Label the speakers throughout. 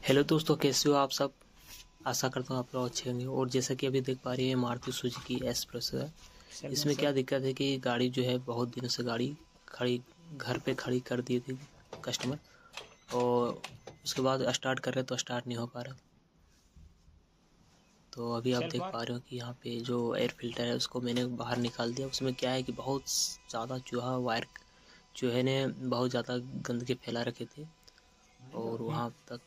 Speaker 1: Hello दोस्तों, कैसे हो आप सब। आशा करता हूँ आप लोग अच्छे होंगे। और जैसा कि अभी देख पा रहे हैं मारुति सुजुकी एस प्लस है। इसमें क्या दिक्कत है कि गाड़ी जो है बहुत दिनों से गाड़ी खड़ी घर पे खड़ी कर दी थी कस्टमर, और उसके बाद स्टार्ट कर रहे तो स्टार्ट नहीं हो पा रहा। तो अभी आप देख पा रहे हो कि यहाँ पे जो एयर फिल्टर है उसको मैंने बाहर निकाल दिया। उसमें क्या है कि बहुत ज़्यादा चूहा वायर चूहे ने बहुत ज़्यादा गंदगी फैला रखे थे और वहाँ तक।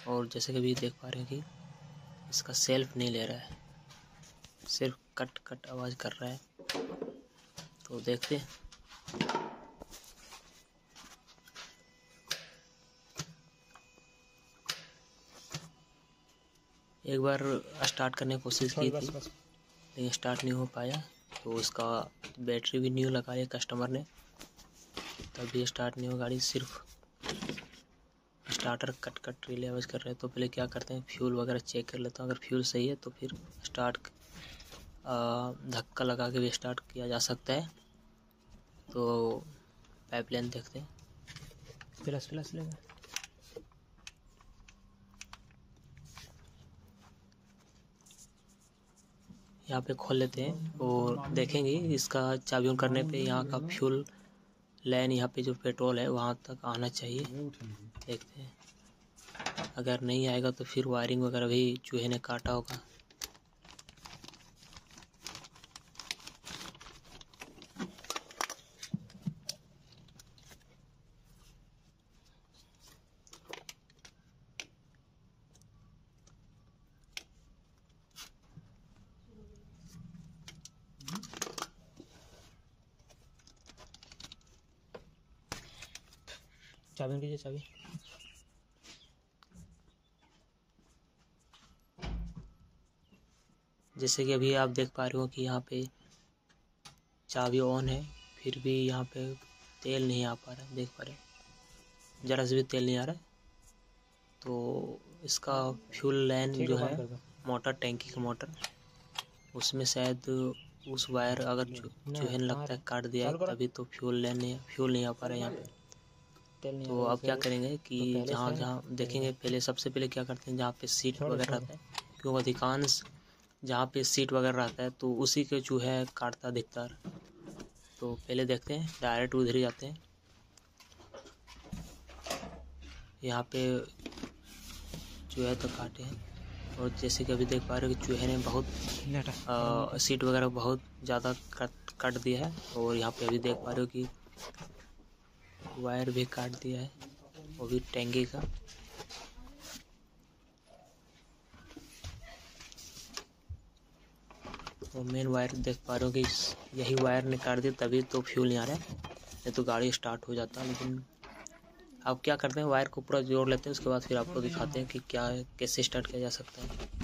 Speaker 1: और जैसे कि अभी देख पा रहे हैं कि इसका सेल्फ नहीं ले रहा है, सिर्फ कट कट आवाज़ कर रहा है। तो देखते हैं। एक बार स्टार्ट करने की कोशिश की थी लेकिन स्टार्ट नहीं हो पाया। तो उसका बैटरी भी न्यू लगाया कस्टमर ने, तभी स्टार्ट नहीं हो गाड़ी। सिर्फ स्टार्टर कट कट रिले आवाज़ कर रहे हैं। तो पहले क्या करते हैं, फ्यूल वगैरह चेक कर लेता हूँ। अगर फ्यूल सही है तो फिर स्टार्ट धक्का लगा के भी स्टार्ट किया जा सकता है। तो पाइपलाइन देखते हैं। प्लस लेगा। यहाँ पे खोल लेते हैं और देखेंगे इसका चाबी ऑन करने पे यहाँ का फ्यूल लाइन, यहाँ पे जो पेट्रोल है वहाँ तक आना चाहिए। देखते हैं, अगर नहीं आएगा तो फिर वायरिंग वगैरह भी चूहे ने काटा होगा। चाबी ऑन कीजिए, चाबी। जैसे कि अभी आप देख पा रहे हो कि यहाँ पे चाबी ऑन है, फिर भी यहाँ पे तेल नहीं आ पा रहा है। देख पा रहे हैं ज़रा से भी तेल नहीं आ रहा है। तो इसका फ्यूल लाइन जो है मोटर, टैंकी का मोटर, उसमें शायद उस वायर अगर चूहे ने लगता है काट दिया है, तभी तो फ्यूल नहीं आ पा रहा है यहाँ पे। तो अब क्या करेंगे कि जहाँ देखेंगे, पहले सबसे पहले क्या करते हैं, जहाँ पे सीट वगैरह रहता है, क्योंकि अधिकांश जहाँ पे सीट वगैरह रहता है तो उसी के चूहे काटता दिखता है। तो पहले देखते हैं, डायरेक्ट उधर ही जाते हैं। यहाँ पे चूहे तो काटे हैं। और जैसे कि अभी देख पा रहे हो कि चूहे ने बहुत सीट वगैरह बहुत ज़्यादा काट दिया है। और यहाँ पे अभी देख पा रहे हो कि वायर भी काट दिया है, वो भी टैंकी का। और मेन वायर देख पा रहे हो कि यही वायर ने काट दिया, तभी तो फ्यूल नहीं आ रहा है, नहीं तो गाड़ी स्टार्ट हो जाता। लेकिन अब क्या करते हैं, वायर को पूरा जोड़ लेते हैं, उसके बाद फिर आपको दिखाते हैं कि क्या कैसे स्टार्ट किया जा सकता है।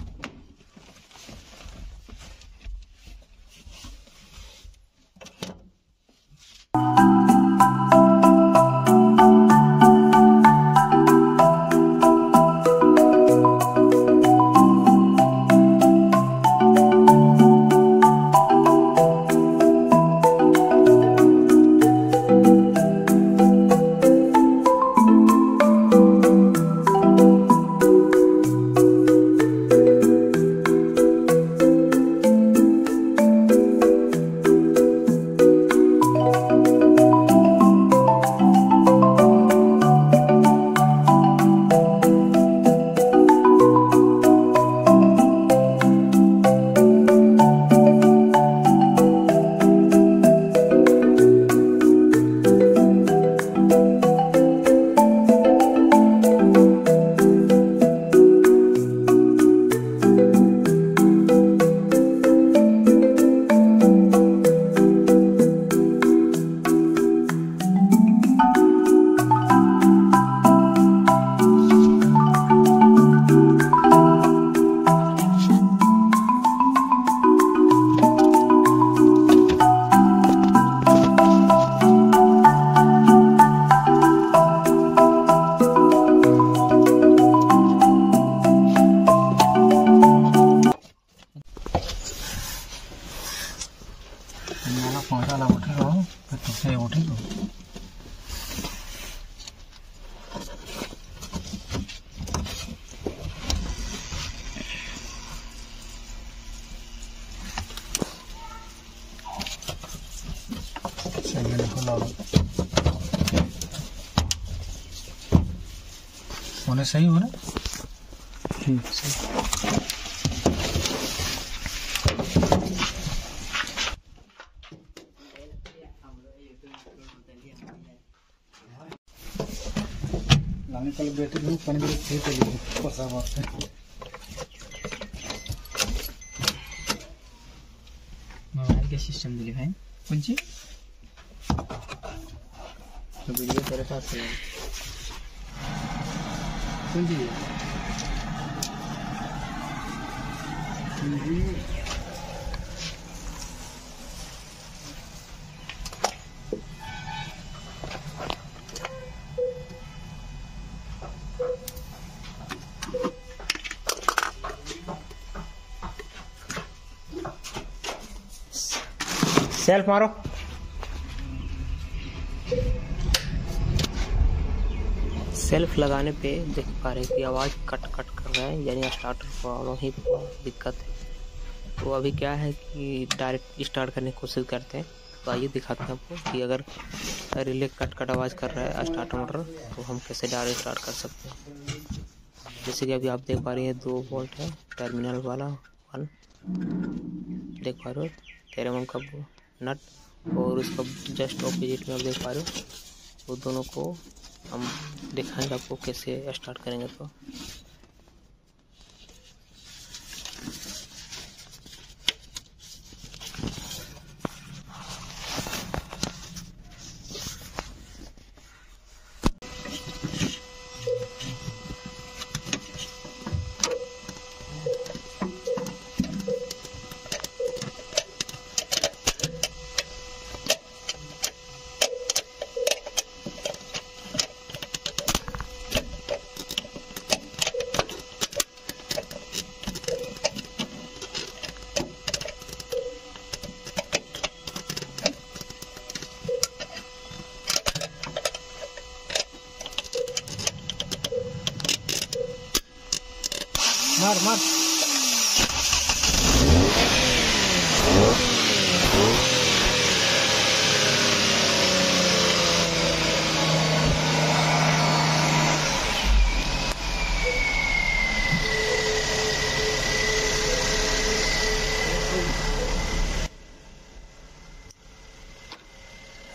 Speaker 2: होने सही हो ना। लाने कल बैठे थे पानी में थे तो पसा बात है।
Speaker 1: मोबाइल के सिस्टम दिले भाई कौन सी तो वीडियो तेरे पास है कौन सी सेल्फ मारो। सेल्फ लगाने पे देख पा रहे कि आवाज़ कट कट कर रहा है, यानी स्टार्टर प्रॉब्लम ही दिक्कत है। तो अभी क्या है कि डायरेक्ट स्टार्ट करने की कोशिश करते हैं। तो आइए दिखाते हैं आपको कि अगर रिले कट कट आवाज़ कर रहा है स्टार्टर मोटर तो हम कैसे डायरेक्ट स्टार्ट कर सकते हैं। जैसे कि अभी आप देख पा रहे हैं 2 वोल्ट है टर्मिनल वाला 1 देख पा रहे हो 13 mm का नट, और उसका जस्ट ऑपोजिट में आप देख पा रहे हो वो दोनों को हम दिखाएंगे आपको कैसे स्टार्ट करेंगे। तो
Speaker 2: मार मार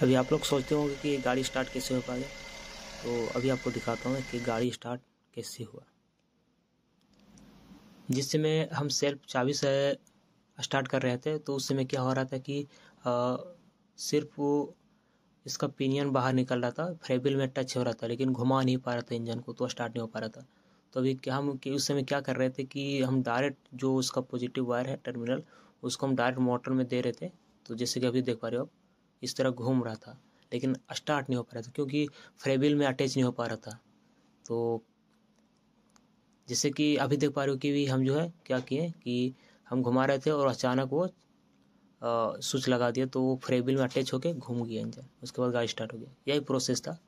Speaker 1: अभी आप लोग सोचते होंगे कि गाड़ी स्टार्ट कैसे हो पाएगा, तो अभी आपको दिखाता हूँ कि गाड़ी स्टार्ट कैसे हुआ। जिस समय हम सेल्फ चाबी से स्टार्ट कर रहे थे तो उस समय क्या हो रहा था कि सिर्फ वो इसका पिनियन बाहर निकल रहा था, फ्रेबिल में टच हो रहा था, लेकिन घुमा नहीं पा रहा था इंजन को, तो स्टार्ट नहीं हो पा रहा था। तो अभी क्या हम कि उस समय क्या कर रहे थे कि हम डायरेक्ट जो उसका पॉजिटिव वायर है टर्मिनल उसको हम डायरेक्ट मोटर में दे रहे थे। तो जैसे कि अभी देख पा रहे हो आप इस तरह घूम रहा था, लेकिन स्टार्ट नहीं हो पा रहा था क्योंकि फ्रेबिल में अटैच नहीं हो पा रहा था। तो जैसे कि अभी देख पा रहे हो कि भी हम जो है क्या किए कि हम घुमा रहे थे और अचानक वो स्विच लगा दिया, तो वो फ्रेबिल में अटैच होके घूम गया इंजन, उसके बाद गाड़ी स्टार्ट हो गया। यही प्रोसेस था।